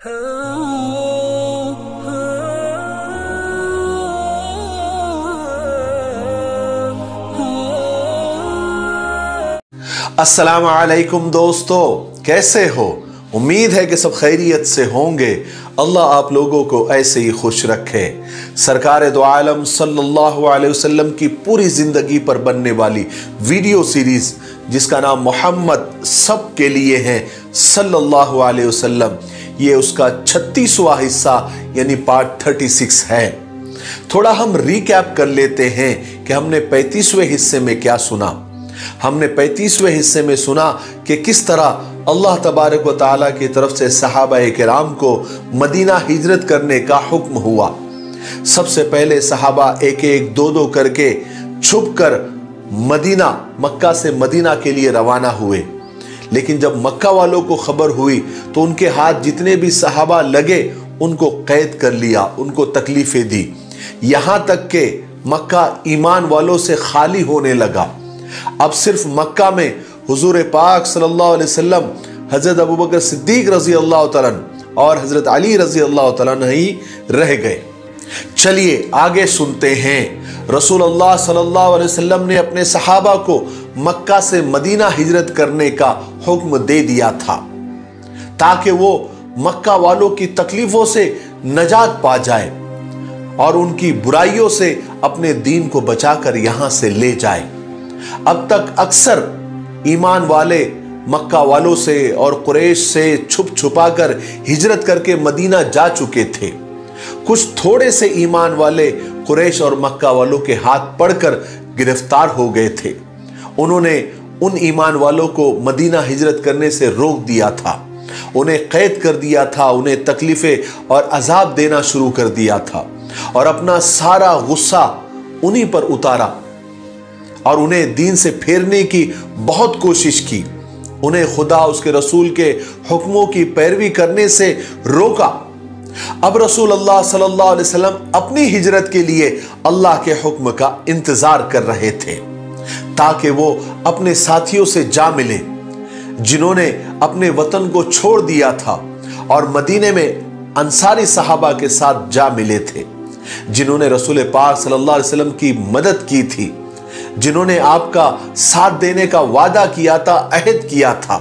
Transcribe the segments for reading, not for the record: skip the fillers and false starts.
अस्सलाम वालेकुम दोस्तों, कैसे हो? उम्मीद है कि सब खैरियत से होंगे। अल्लाह आप लोगों को ऐसे ही खुश रखे। सरकार दो आलम सल्लल्लाहु अलैहि वसल्लम की पूरी जिंदगी पर बनने वाली वीडियो सीरीज जिसका नाम मोहम्मद सब के लिए है सल्लल्लाहु अलैहि वसल्लम, ये उसका 36वां हिस्सा यानी पार्ट 36 है। थोड़ा हम रिकैप कर लेते हैं कि हमने 35वें हिस्से में क्या सुना। हमने 35वें हिस्से में सुना कि किस तरह अल्लाह तबारक व तआला की तरफ से सहाबाए किराम को मदीना हिजरत करने का हुक्म हुआ। सबसे पहले सहाबा एक एक दो दो करके छुपकर मक्का से मदीना के लिए रवाना हुए। लेकिन जब मक्का वालों को खबर हुई तो उनके हाथ जितने भी सहाबा लगे उनको कैद कर लिया, उनको तकलीफें दी, यहां तक के मक्का ईमान वालों से खाली होने लगा। अब सिर्फ मक्का में हुजूर पाक सल्लल्लाहु अलैहि वसल्लम, हजरत अबू बकर सिद्दीक रजी अल्लाह तआला और हजरत अली रजी अल्लाह तआला ही रह गए। चलिए आगे सुनते हैं। रसूल अल्लाह सल्लल्लाहु अलैहि वसल्लम ने अपने सहाबा को मक्का से मदीना हिजरत करने का हुक्म दे दिया था ताकि वो मक्का वालों की तकलीफों से नजात पा जाए और उनकी बुराइयों से अपने दीन को बचाकर यहां से ले जाए। अब तक अक्सर ईमान वाले मक्का वालों से और कुरैश से छुप छुपाकर हिजरत करके मदीना जा चुके थे। कुछ थोड़े से ईमान वाले कुरैश और मक्का वालों के हाथ पड़कर गिरफ्तार हो गए थे। उन्होंने उन ईमान वालों को मदीना हिजरत करने से रोक दिया था, उन्हें कैद कर दिया था, उन्हें तकलीफें और अजाब देना शुरू कर दिया था और अपना सारा गुस्सा उन्हीं पर उतारा और उन्हें दीन से फेरने की बहुत कोशिश की। उन्हें खुदा उसके रसूल के हुक्मों की पैरवी करने से रोका। अब रसूल अल्लाह सल्लल्लाहु अलैहि वसल्लम अपनी हिजरत के लिए अल्लाह के हुक्म का इंतजार कर रहे थे ताकि वो अपने साथियों से जा मिले जिन्होंने अपने वतन को छोड़ दिया था और मदीने में अंसारी सहाबा के साथ जा मिले थे जिन्होंने रसूल पाक सल्लल्लाहु अलैहि वसल्लम की मदद की थी, जिन्होंने आपका साथ देने का वादा किया था, अहद किया था।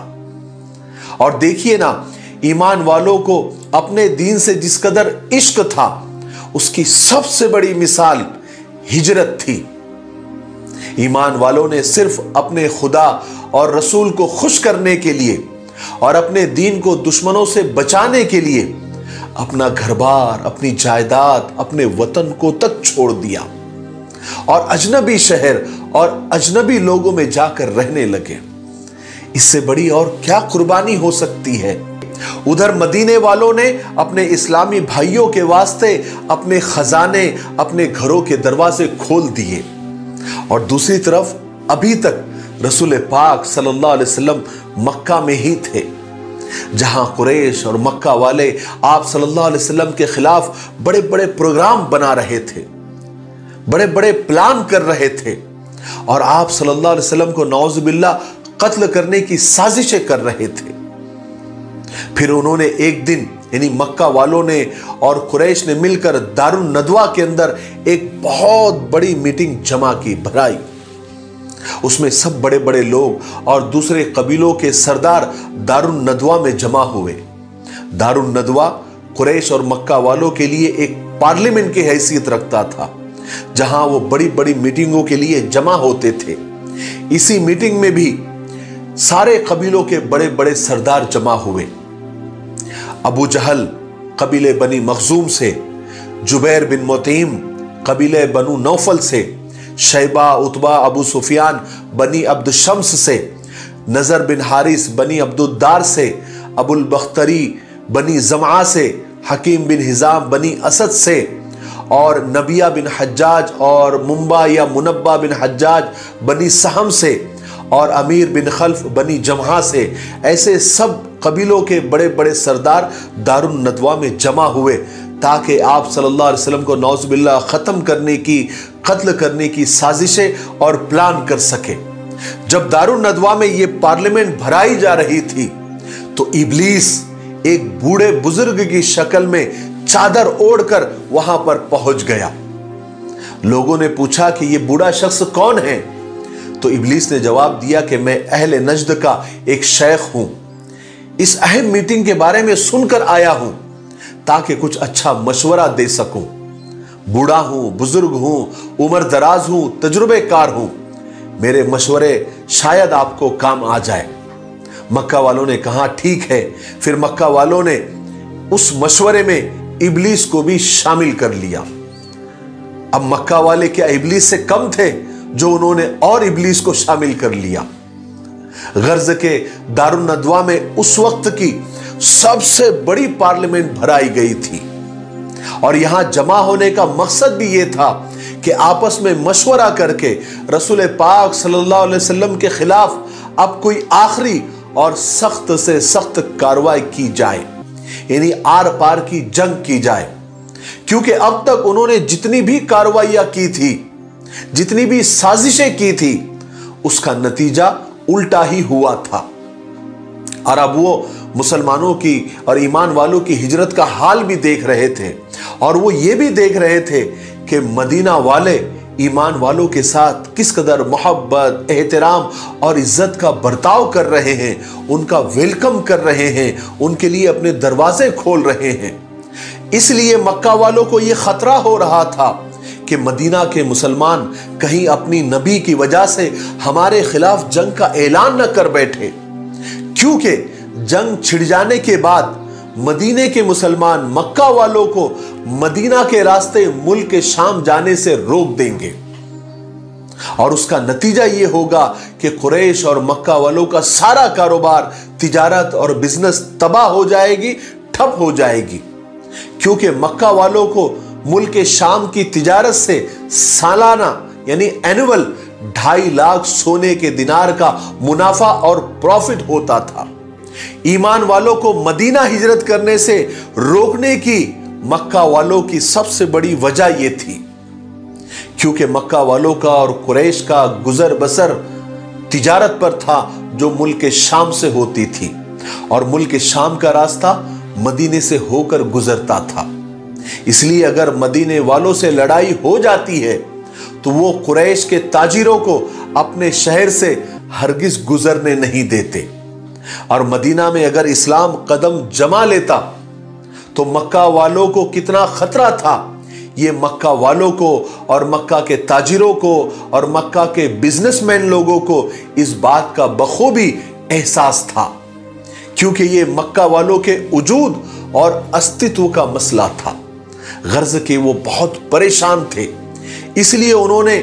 और देखिए ना, ईमान वालों को अपने दीन से जिस कदर इश्क था उसकी सबसे बड़ी मिसाल हिजरत थी। ईमान वालों ने सिर्फ अपने खुदा और रसूल को खुश करने के लिए और अपने दीन को दुश्मनों से बचाने के लिए अपना घर-बार, अपनी जायदाद, अपने वतन को तक छोड़ दिया और अजनबी शहर और अजनबी लोगों में जाकर रहने लगे। इससे बड़ी और क्या कुर्बानी हो सकती है? उधर मदीने वालों ने अपने इस्लामी भाइयों के वास्ते अपने खजाने, अपने घरों के दरवाजे खोल दिए और दूसरी तरफ अभी तक रसूल पाक सल्लल्लाहु अलैहि वसल्लम मक्का में ही थे जहां कुरैश और मक्का वाले आप सल्लल्लाहु अलैहि वसल्लम के खिलाफ बड़े बड़े प्रोग्राम बना रहे थे, बड़े बड़े प्लान कर रहे थे और आप सल्लल्लाहु अलैहि वसल्लम को नौजुबिल्लाह कत्ल करने की साजिशें कर रहे थे। फिर उन्होंने एक दिन यानी मक्का वालों ने और कुरैश ने मिलकर दारुन नदवा के अंदर एक बहुत बड़ी मीटिंग जमा की, भराई। उसमें सब बड़े बड़े लोग और दूसरे कबीलों के सरदार दारुन नदवा में जमा हुए। दारुन नदवा कुरैश और मक्का वालों के लिए एक पार्लियामेंट की हैसियत रखता था जहां वो बड़ी बड़ी मीटिंगों के लिए जमा होते थे। इसी मीटिंग में भी सारे कबीलों के बड़े बड़े सरदार जमा हुए। अबू जहल कबीले बनी मखजूम से, जुबैर बिन मुतईम कबीले बनु नौफल से, शैबा उतबा अबू सुफियान बनी अब्द शम्स से, नजर बिन हारिस बनी अब्दुद्दार से, अबुल बख्तरी बनी जमा से, हकीम बिन हिजाम बनी असद से और नबिया बिन हज्जाज और मुंबा या मुनब्बा बिन हज्जाज बनी सहम से और अमीर बिन खल्फ बनी जमहा से, ऐसे सब कबीलों के बड़े बड़े सरदार दारुन नदवा में जमा हुए ताकि आप सल्लल्लाहु अलैहि वसल्लम को नौजुबिल्लाह खत्म करने की, कत्ल करने की साजिशें और प्लान कर सके। जब दारुन नदवा में ये पार्लियामेंट भराई जा रही थी तो इब्लीस एक बूढ़े बुजुर्ग की शक्ल में चादर ओढ़कर वहां पर पहुंच गया। लोगों ने पूछा कि यह बूढ़ा शख्स कौन है? तो इब्लीस ने जवाब दिया कि मैं अहले नज्द का एक शेख हूं, इस अहम मीटिंग के बारे में सुनकर आया हूं ताकि कुछ अच्छा मशवरा दे सकूं। बूढ़ा हूं, बुजुर्ग हूं, उम्र दराज हूं, तजुर्बेकार हूं, मेरे मशवरे शायद आपको काम आ जाए। मक्का वालों ने कहा ठीक है। फिर मक्का वालों ने उस मशवरे में इब्लीस को भी शामिल कर लिया। अब मक्का वाले क्या इब्लीस से कम थे जो उन्होंने और इब्लीस को शामिल कर लिया? गर्ज के दारुन नदवा में उस वक्त की सबसे बड़ी पार्लियामेंट भराई गई थी और यहां जमा होने का मकसद भी यह था कि आपस में मशवरा करके रसूल पाक सल्लल्लाहु अलैहि वसल्लम के खिलाफ अब कोई आखिरी और सख्त से सख्त कार्रवाई की जाए, यानी आर पार की जंग की जाए। क्योंकि अब तक उन्होंने जितनी भी कार्रवाइयां की थी, जितनी भी साजिशें की थी, उसका नतीजा उल्टा ही हुआ था। और अब वो मुसलमानों की और ईमान वालों की हिजरत का हाल भी देख रहे थे और वो ये भी देख रहे थे कि मदीना वाले ईमान वालों के साथ किस कदर मोहब्बत, एहतराम और इज्जत का बर्ताव कर रहे हैं, उनका वेलकम कर रहे हैं, उनके लिए अपने दरवाजे खोल रहे हैं। इसलिए मक्का वालों को यह खतरा हो रहा था कि मदीना के मुसलमान कहीं अपनी नबी की वजह से हमारे खिलाफ जंग का ऐलान न कर बैठे, क्योंकि जंग छिड़ जाने के बाद मदीने के मुसलमान मक्का वालों को मदीना के रास्ते मुल्क के शाम जाने से रोक देंगे और उसका नतीजा यह होगा कि कुरैश और मक्का वालों का सारा कारोबार, तिजारत और बिजनेस तबाह हो जाएगी, ठप हो जाएगी। क्योंकि मक्का वालों को मुल्क के शाम की तिजारत से सालाना यानी एनुअल 2.5 लाख सोने के दिनार का मुनाफा और प्रॉफिट होता था। ईमान वालों को मदीना हिजरत करने से रोकने की मक्का वालों की सबसे बड़ी वजह यह थी, क्योंकि मक्का वालों का और कुरैश का गुजर बसर तिजारत पर था जो मुल्क के शाम से होती थी और मुल्क के शाम का रास्ता मदीने से होकर गुजरता था। इसलिए अगर मदीने वालों से लड़ाई हो जाती है तो वो कुरैश के ताजिरों को अपने शहर से हरगिज गुजरने नहीं देते और मदीना में अगर इस्लाम कदम जमा लेता तो मक्का वालों को कितना खतरा था, ये मक्का वालों को और मक्का के ताजिरों को और मक्का के बिजनेसमैन लोगों को इस बात का बखूबी एहसास था, क्योंकि ये मक्का वालों के वजूद और अस्तित्व का मसला था। गर्ज के वो बहुत परेशान थे, इसलिए उन्होंने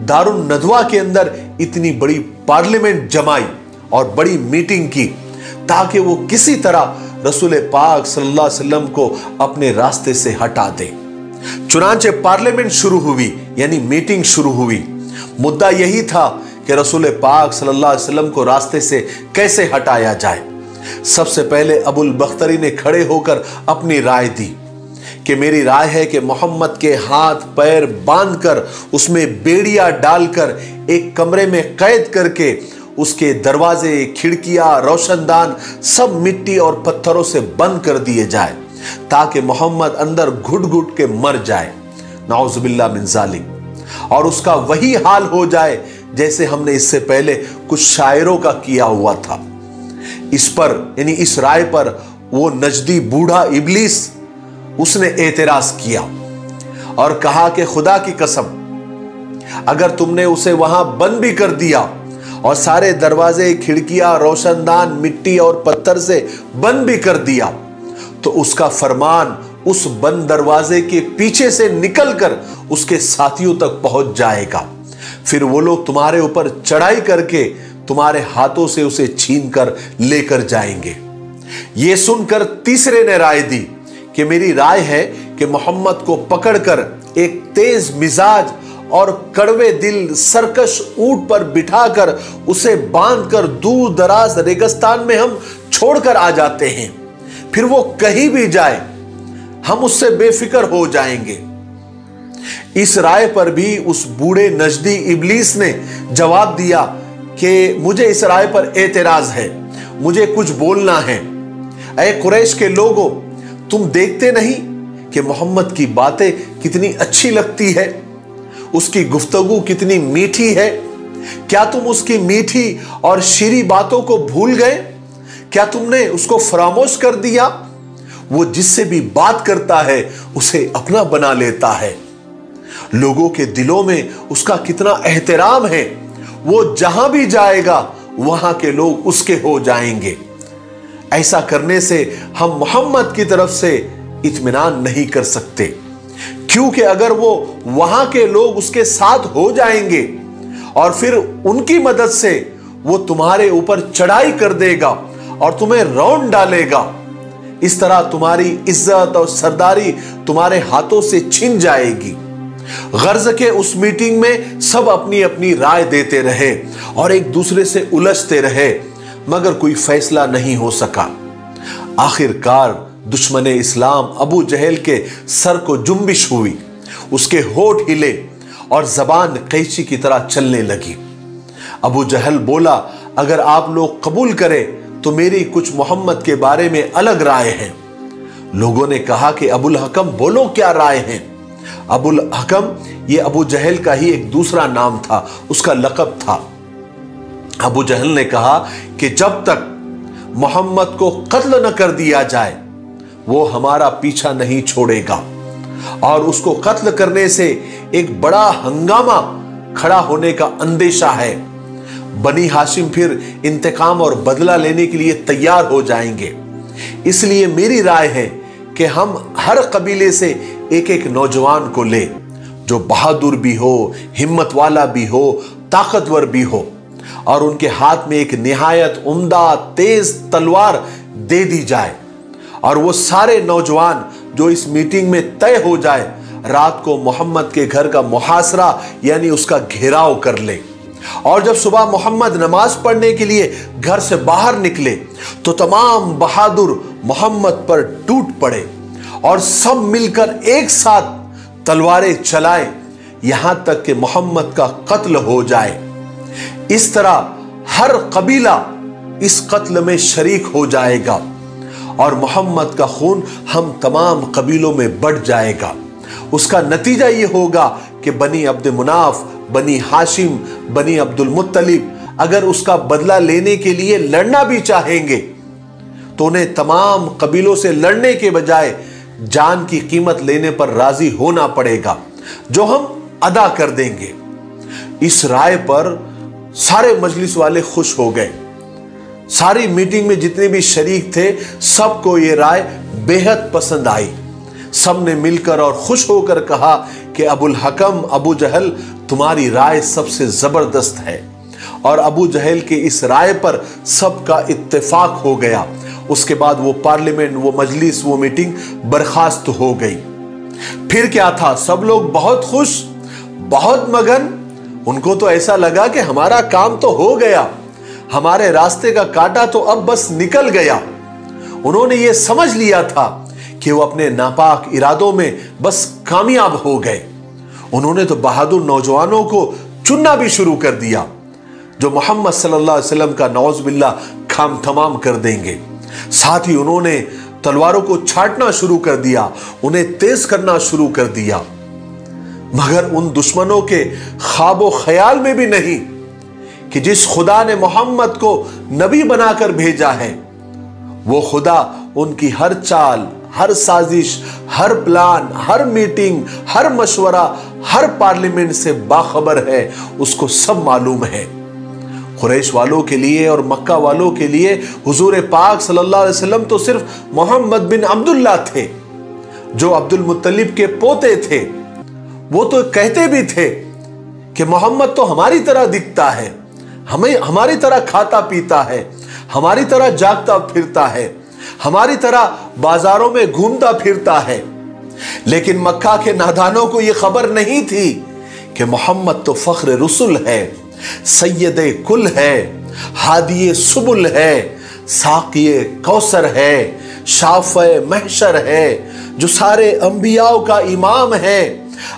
दारुन नदवा के अंदर इतनी बड़ी पार्लियामेंट जमाई और बड़ी मीटिंग की ताकि वो किसी तरह रसूल पाक सल्लल्लाहु अलैहि वसल्लम को अपने रास्ते से हटा दे। चुनांचे पार्लियामेंट शुरू हुई, यानी मीटिंग शुरू हुई। मुद्दा यही था कि रसूल पाक सल्लल्लाहु अलैहि वसल्लम को रास्ते से कैसे हटाया जाए। सबसे पहले अबुल बख्तरी ने खड़े होकर अपनी राय दी कि मेरी राय है कि मोहम्मद के हाथ पैर बांधकर उसमें बेड़िया डालकर एक कमरे में कैद करके उसके दरवाजे, खिड़कियां, रोशनदान सब मिट्टी और पत्थरों से बंद कर दिए जाए ताकि मोहम्मद अंदर घुट घुट के मर जाए, नाउजुबिल्लाह मिन जालिक, और उसका वही हाल हो जाए जैसे हमने इससे पहले कुछ शायरों का किया हुआ था। इस पर यानी इस राय पर वो नजदी बूढ़ा इब्लीस उसने एतराज किया और कहा कि खुदा की कसम, अगर तुमने उसे वहां बंद भी कर दिया और सारे दरवाजे, खिड़कियां, रोशनदान मिट्टी और पत्थर से बंद भी कर दिया तो उसका फरमान उस बंद दरवाजे के पीछे से निकलकर उसके साथियों तक पहुंच जाएगा। फिर वो लोग तुम्हारे ऊपर चढ़ाई करके तुम्हारे हाथों से उसे छीन कर लेकर जाएंगे। यह सुनकर तीसरे ने राय दी कि मेरी राय है कि मोहम्मद को पकड़कर एक तेज मिजाज और कड़वे दिल सरकश ऊंट पर बिठाकर उसे बांधकर दूर दराज रेगिस्तान में हम छोड़कर आ जाते हैं। फिर वो कहीं भी जाए हम उससे बेफिक्र हो जाएंगे। इस राय पर भी उस बूढ़े नजदी इब्लीस ने जवाब दिया कि मुझे इस राय पर एतराज है, मुझे कुछ बोलना है। ऐ कुरैश के लोगों, तुम देखते नहीं कि मोहम्मद की बातें कितनी अच्छी लगती है, उसकी गुफ्तगू कितनी मीठी है। क्या तुम उसकी मीठी और शीरी बातों को भूल गए? क्या तुमने उसको फरामोश कर दिया? वो जिससे भी बात करता है उसे अपना बना लेता है। लोगों के दिलों में उसका कितना एहतराम है। वो जहां भी जाएगा वहां के लोग उसके हो जाएंगे। ऐसा करने से हम मोहम्मद की तरफ से इत्मीनान नहीं कर सकते, क्योंकि अगर वो वहां के लोग उसके साथ हो जाएंगे और फिर उनकी मदद से वो तुम्हारे ऊपर चढ़ाई कर देगा और तुम्हें रौंद डालेगा। इस तरह तुम्हारी इज्जत और सरदारी तुम्हारे हाथों से छिन जाएगी। गर्ज के उस मीटिंग में सब अपनी अपनी राय देते रहे और एक दूसरे से उलझते रहे, मगर कोई फैसला नहीं हो सका। आखिरकार दुश्मन इस्लाम अबू जहल के सर को जुम्बिश हुई, उसके होठ हिले और जबान कैंची की तरह चलने लगी। अबू जहल बोला, अगर आप लोग कबूल करें तो मेरी कुछ मोहम्मद के बारे में अलग राय है। लोगों ने कहा कि अबुल हकम बोलो, क्या राय है? अबुल हकम ये अबू जहल का ही एक दूसरा नाम था, उसका लक़ब था। अबू जहल ने कहा कि जब तक मोहम्मद को कत्ल न कर दिया जाए वो हमारा पीछा नहीं छोड़ेगा, और उसको कत्ल करने से एक बड़ा हंगामा खड़ा होने का अंदेशा है। बनी हाशिम फिर इंतकाम और बदला लेने के लिए तैयार हो जाएंगे। इसलिए मेरी राय है कि हम हर कबीले से एक एक नौजवान को ले, जो बहादुर भी हो, हिम्मत वाला भी हो, ताकतवर भी हो, और उनके हाथ में एक निहायत उम्दा तेज तलवार दे दी जाए, और वो सारे नौजवान जो इस मीटिंग में तय हो जाए रात को मोहम्मद के घर का मुहासरा यानी उसका घेराव कर ले। और जब सुबह मोहम्मद नमाज पढ़ने के लिए घर से बाहर निकले तो तमाम बहादुर मोहम्मद पर टूट पड़े और सब मिलकर एक साथ तलवारें चलाए, यहां तक कि मोहम्मद का कत्ल हो जाए। इस तरह हर कबीला इस कत्ल में शरीक हो जाएगा और मोहम्मद का खून हम तमाम कबीलों में बढ़ जाएगा। उसका नतीजा यह होगा कि बनी अब्द मुनाफ, बनी हाशिम, बनी अब्दुल मुत्तलिब अगर उसका बदला लेने के लिए लड़ना भी चाहेंगे तो उन्हें तमाम कबीलों से लड़ने के बजाय जान की कीमत लेने पर राजी होना पड़ेगा, जो हम अदा कर देंगे। इस राय पर सारे मजलिस वाले खुश हो गए। सारी मीटिंग में जितने भी शरीक थे सबको ये राय बेहद पसंद आई। सब ने मिलकर और खुश होकर कहा कि अबुल हकम, अबू जहल, तुम्हारी राय सबसे जबरदस्त है। और अबू जहल के इस राय पर सबका इत्तेफाक हो गया। उसके बाद वो पार्लियामेंट, वो मजलिस, वो मीटिंग बर्खास्त हो गई। फिर क्या था, सब लोग बहुत खुश, बहुत मगन। उनको तो ऐसा लगा कि हमारा काम तो हो गया, हमारे रास्ते का कांटा तो अब बस निकल गया। उन्होंने ये समझ लिया था कि वो अपने नापाक इरादों में बस कामयाब हो गए। उन्होंने तो बहादुर नौजवानों को चुनना भी शुरू कर दिया, जो मोहम्मद सल्लल्लाहु अलैहि वसल्लम का नौज बिल्ला खाम तमाम कर देंगे। साथ ही उन्होंने तलवारों को छाटना शुरू कर दिया, उन्हें तेज करना शुरू कर दिया। मगर उन दुश्मनों के ख्वाबो ख्याल में भी नहीं कि जिस खुदा ने मोहम्मद को नबी बनाकर भेजा है वो खुदा उनकी हर चाल, हर साजिश, हर प्लान, हर मीटिंग, हर मशवरा, हर पार्लियामेंट से बाखबर है, उसको सब मालूम है। कुरैश वालों के लिए और मक्का वालों के लिए हुजूर पाक सल्लल्लाहु अलैहि वसल्लम तो सिर्फ मोहम्मद बिन अब्दुल्ला थे, जो अब्दुल मुत्तलिब के पोते थे। वो तो कहते भी थे कि मोहम्मद तो हमारी तरह दिखता है, हमें हमारी तरह खाता पीता है, हमारी तरह जागता फिरता है, हमारी तरह बाजारों में घूमता फिरता है। लेकिन मक्का के नादानों को यह खबर नहीं थी कि मोहम्मद तो फख्र रसूल है, सैयदे कुल है, हादिये सुबुल है, साकिये कौसर है, शाफ़े महशर है, जो सारे अंबियाओं का इमाम है।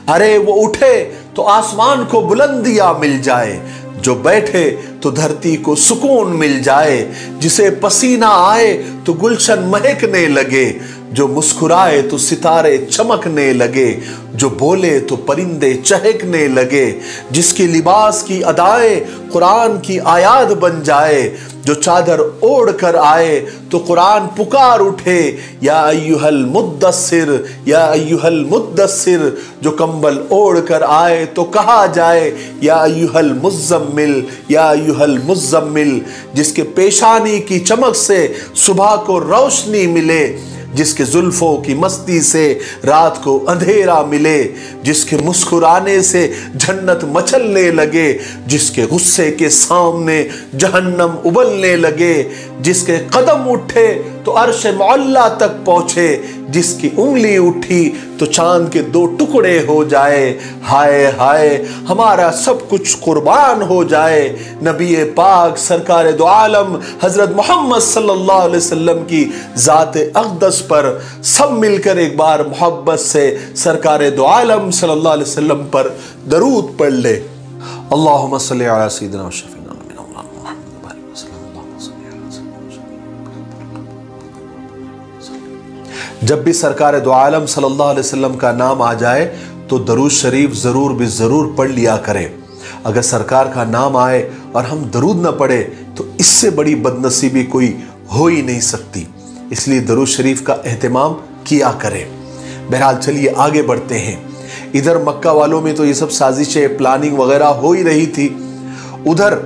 अरे वो उठे तो आसमान को बुलंदियां मिल जाए, जो बैठे तो धरती को सुकून मिल जाए, जिसे पसीना आए तो गुलशन महकने लगे, जो मुस्कुराए तो सितारे चमकने लगे, जो बोले तो परिंदे चहकने लगे, जिसकी लिबास की अदाएं कुरान की आयात बन जाए, जो चादर ओढ़ कर आए तो कुरान पुकार उठे, या अय्युहल मुद्दस्सिर या अय्युहल मुद्दस्सिर, जो कंबल ओढ़ कर आए तो कहा जाए या अय्युहल मुज़्ज़म्मिल या अय्युहल मुज़्ज़म्मिल, जिसके पेशानी की चमक से सुबह को रोशनी मिले, जिसके जुल्फों की मस्ती से रात को अंधेरा मिले, जिसके मुस्कुराने से जन्नत मचलने लगे, जिसके गुस्से के सामने जहन्नम उबलने लगे, जिसके कदम उठे तो अर्श मौला तक पहुंचे, जिसकी उंगली उठी तो चांद के 2 टुकड़े हो जाए। हाय हाय हमारा सब कुछ कुर्बान हो जाए, नबी पाक सरकार दो आलम हजरत मोहम्मद सल्लल्लाहु अलैहि वसल्लम की जात अक़दस पर सब मिलकर एक बार मोहब्बत से सरकार दो आलम सल्लल्लाहु अलैहि वसल्लम पर दरूद पढ़ ले। अल्लाहुम्मा सल्ली अला सय्यिदिना व शफ़ीना जब भी सरकार दो आलम सल्लल्लाहु अलैहि वसल्लम का नाम आ जाए तो दरूद शरीफ ज़रूर भी ज़रूर पढ़ लिया करें। अगर सरकार का नाम आए और हम दरूद न पढ़े तो इससे बड़ी बदनसीबी कोई हो ही नहीं सकती, इसलिए दरूद शरीफ का एहतमाम किया करें। बहरहाल चलिए आगे बढ़ते हैं। इधर मक्का वालों में तो ये सब साजिशें प्लानिंग वगैरह हो ही रही थी, उधर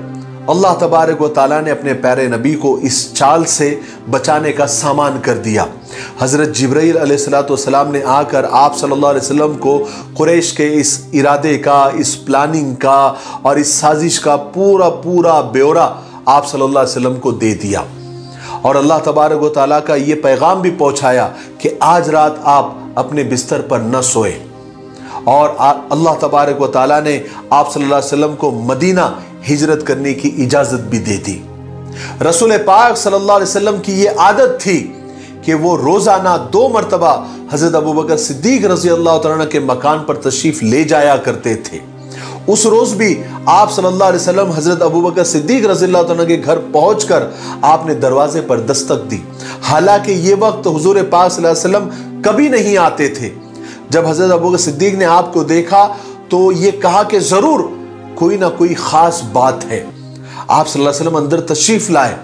अल्लाह तबारक व तआला ने अपने प्यारे नबी को इस चाल से बचाने का सामान कर दिया। हज़रत जिब्राइल अलैहिस्सलाम ने आकर आप सल्लल्लाहु अलैहि वसल्लम को कुरैश के इस इरादे का, इस प्लानिंग का और इस साजिश का पूरा पूरा ब्यौरा आप सल्लल्लाहु अलैहि वसल्लम को दे दिया और अल्लाह तबारक व तआला का ये पैगाम भी पहुँचाया कि आज रात आप अपने बिस्तर पर न सोए। और अल्लाह तबारक व तआला ने आप सल्लल्लाहु अलैहि वसल्लम को मदीना हिजरत करने की इजाज़त भी दे दी। रसूल पाक सल्लल्लाहु अलैहि वसल्लम की ये आदत थी कि वो रोज़ाना 2 मरतबा हज़रत अबू बकर सिद्दीक रज़ी अल्लाह तआला अन्हु के मकान पर तशरीफ़ ले जाया करते थे। उस रोज़ भी आप सल्लल्लाहु अलैहि वसल्लम हज़रत अबू बकर सिद्दीक रज़ी अल्लाह तआला अन्हु के घर पहुँचकर आपने दरवाजे पर दस्तक दी। हालांकि ये वक्त हुज़ूर पाक सल्लल्लाहु अलैहि वसल्लम कभी नहीं आते थे। जब हज़रत अबू बकर सिद्दीक ने आपको देखा तो ये कहा कि ज़रूर कोई ना कोई ख़ास बात है। आप सल्लल्लाहु अलैहि वसल्लम अंदर तशरीफ़ लाए।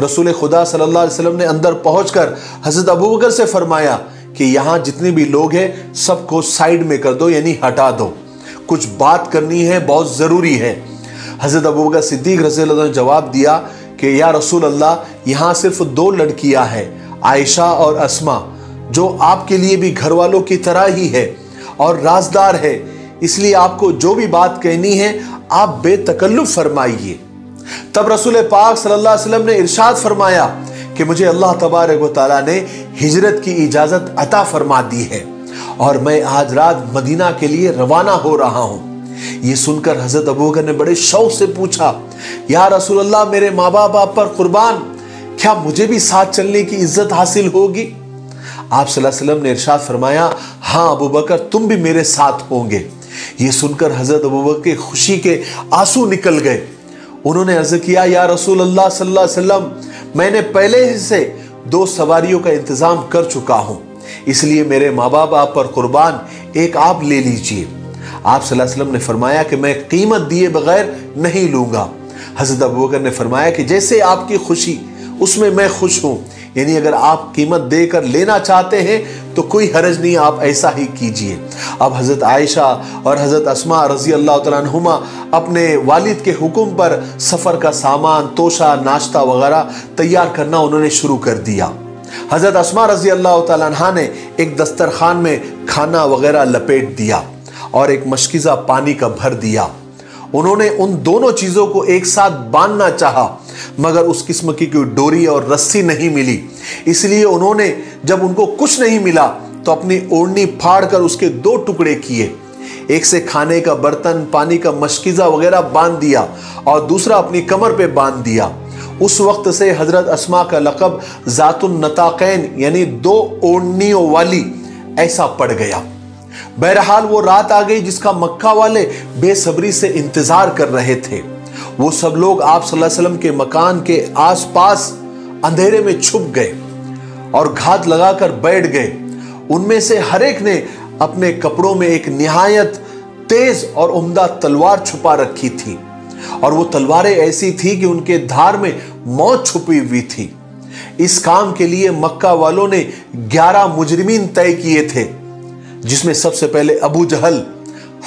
रसूल खुदा सल्लल्लाहु अलैहि वसल्लम ने अंदर पहुंचकर हज़रत अबू बकर से फरमाया कि यहाँ जितने भी लोग हैं सबको साइड में कर दो, यानी हटा दो, कुछ बात करनी है, बहुत ज़रूरी है। हज़रत अबू बकर सिद्दीक रज़ी अल्लाह ने जवाब दिया कि या रसूल अल्लाह, यहाँ सिर्फ 2 लड़कियाँ हैं, आयशा और अस्मा, जो आपके लिए भी घर वालों की तरह ही है और राजदार है, इसलिए आपको जो भी बात कहनी है आप बेतकल्लुफ़ फरमाइए। तब रसूल पाक सल्लल्लाहु अलैहि वसल्लम ने इरशाद फरमाया कि मुझे अल्लाह तबारक व तआला ने हिजरत की इजाज़त अता फरमा दी है और मैं आज रात मदीना के लिए रवाना हो रहा हूँ। ये सुनकर हज़रत अबू बकर ने बड़े शौक़ से पूछा, या रसूल अल्लाह, मेरे माँ बाप आप पर कुर्बान, क्या मुझे भी साथ चलने की इज्जत हासिल होगी? आप सल्लल्लाहु अलैहि वसल्लम ने इरशाद फरमाया, हाँ अबू बकर, तुम भी मेरे साथ होंगे। ये सुनकर हज़रत अबू बकर के खुशी के आंसू निकल गए। उन्होंने अर्ज़ किया, या रसूल अल्लाह सल्लल्लाहु अलैहि वसल्लम, मैंने पहले ही से 2 सवारियों का इंतज़ाम कर चुका हूँ, इसलिए मेरे माँ बाप आप पर कुर्बान, एक आप ले लीजिए। आप सल्लल्लाहु अलैहि वसल्लम ने फरमाया कि मैं कीमत दिए बगैर नहीं लूँगा। हज़रत अबू बकर ने फरमाया कि जैसे आपकी खुशी उसमें मैं खुश हूँ, यानी अगर आप कीमत देकर लेना चाहते हैं तो कोई हरज नहीं, आप ऐसा ही कीजिए। अब हज़रत आयशा और हज़रत अस्मा रज़ी अल्लाह तआला अन्हुमा अपने वालिद के हुक्म पर सफ़र का सामान, तोशा, नाश्ता वगैरह तैयार करना उन्होंने शुरू कर दिया। हज़रत अस्मा रज़ी अल्लाह तआला अन्हा ने एक दस्तरखान में खाना वगैरह लपेट दिया और एक मशकीज़ा पानी का भर दिया। उन्होंने उन दोनों चीज़ों को एक साथ बांधना चाहा, मगर उस किस्म की कोई डोरी और रस्सी नहीं मिली। इसलिए उन्होंने जब उनको कुछ नहीं मिला तो अपनी ओढ़नी फाड़ कर उसके 2 टुकड़े किए। एक से खाने का बर्तन, पानी का मशकीज़ा वगैरह बांध दिया और दूसरा अपनी कमर पे बांध दिया। उस वक्त से हज़रत अस्मा का लक़ब ज़ातुन नताक़ैन, यानी 2 ओढ़नियों वाली, ऐसा पड़ गया। बहरहाल वो रात आ गई जिसका मक्का वाले बेसब्री से इंतजार कर रहे थे। वो सब लोग आप सल्लल्लाहु अलैहि वसल्लम के मकान के आसपास अंधेरे में छुप गए और घात लगाकर बैठ गए। उनमें से हर एक ने अपने कपड़ों में एक निहायत तेज और उम्दा तलवार छुपा रखी थी, और वो तलवारें ऐसी थी कि उनके धार में मौत छुपी हुई थी। इस काम के लिए मक्का वालों ने 11 मुजरिमीन तय किए थे, जिसमें सबसे पहले अबू जहल,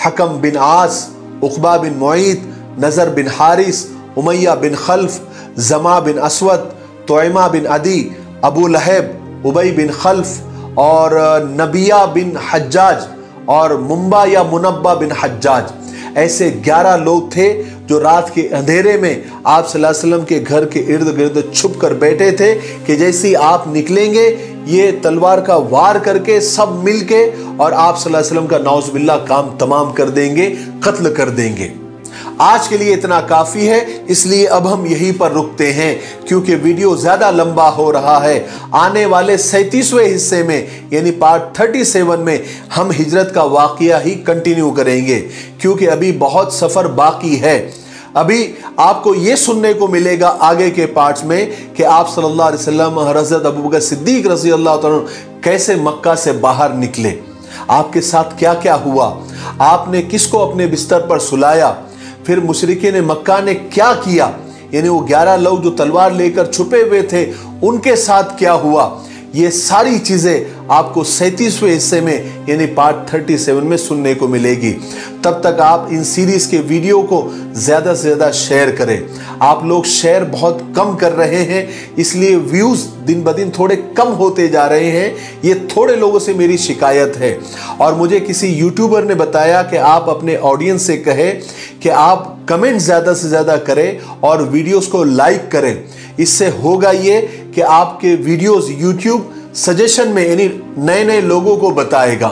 हकम बिन आस, उकबा बिन मुईत, नजर बिन हारिस, उमैया बिन खल्फ, जमा बिन असवद, तोयमा बिन अदी, अबू लहब, उबई बिन खल्फ और नबिया बिन हज्जाज और मुंबा या मुनब्बा बिन हज्जाज। ऐसे 11 लोग थे जो रात के अंधेरे में आप सल्लल्लाहु अलैहि वसल्लम के घर के इर्द गिर्द छुप कर बैठे थे कि जैसे ही आप निकलेंगे ये तलवार का वार करके सब मिलके और आप सल्लल्लाहु अलैहि वसल्लम का नाउज़ुबिल्लाह काम तमाम कर देंगे, कत्ल कर देंगे। आज के लिए इतना काफी है, इसलिए अब हम यहीं पर रुकते हैं क्योंकि वीडियो ज्यादा लंबा हो रहा है। आने वाले 37वें हिस्से में यानी पार्ट 37 में हम हिजरत का वाकया ही कंटिन्यू करेंगे, क्योंकि अभी बहुत सफर बाकी है। अभी आपको यह सुनने को मिलेगा आगे के पार्ट्स में कि आप सल्लल्लाहु अलैहि वसल्लम हज़रत अबू बकर सिद्दीक रज़ी अल्लाह तआला अन्हु कैसे मक्का से बाहर निकले, आपके साथ क्या क्या हुआ, आपने किसको अपने बिस्तर पर सुलाया, फिर मुशरिकीन मक्का ने क्या किया, यानी वो 11 लोग जो तलवार लेकर छुपे हुए थे उनके साथ क्या हुआ। ये सारी चीजें आपको 37वें हिस्से में यानी पार्ट 37 में सुनने को मिलेगी। तब तक आप इन सीरीज के वीडियो को ज्यादा से ज्यादा शेयर करें। आप लोग शेयर बहुत कम कर रहे हैं, इसलिए व्यूज दिन ब दिन थोड़े कम होते जा रहे हैं। ये थोड़े लोगों से मेरी शिकायत है, और मुझे किसी यूट्यूबर ने बताया कि आप अपने ऑडियंस से कहें कि आप कमेंट ज्यादा से ज्यादा करें और वीडियोस को लाइक करें। इससे होगा ये कि आपके वीडियोस यूट्यूब सजेशन में यानी नए नए लोगों को बताएगा।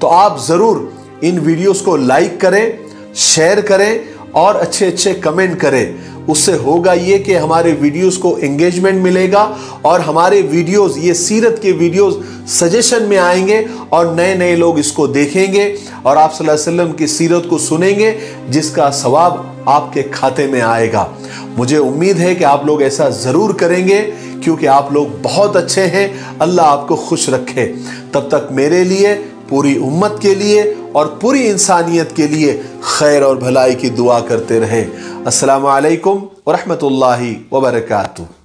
तो आप जरूर इन वीडियोस को लाइक करें, शेयर करें और अच्छे अच्छे कमेंट करें। उससे होगा ये कि हमारे वीडियोस को एंगेजमेंट मिलेगा और हमारे वीडियोस, ये सीरत के वीडियोस सजेशन में आएंगे और नए नए लोग इसको देखेंगे और आप सल्लल्लाहु अलैहि वसल्लम की सीरत को सुनेंगे, जिसका सवाब आपके खाते में आएगा। मुझे उम्मीद है कि आप लोग ऐसा जरूर करेंगे, क्योंकि आप लोग बहुत अच्छे हैं। अल्लाह आपको खुश रखे। तब तक मेरे लिए, पूरी उम्मत के लिए और पूरी इंसानियत के लिए खैर और भलाई की दुआ करते रहे। अस्सलामु अलैकुम व रहमतुल्लाहि व बरकातुहू।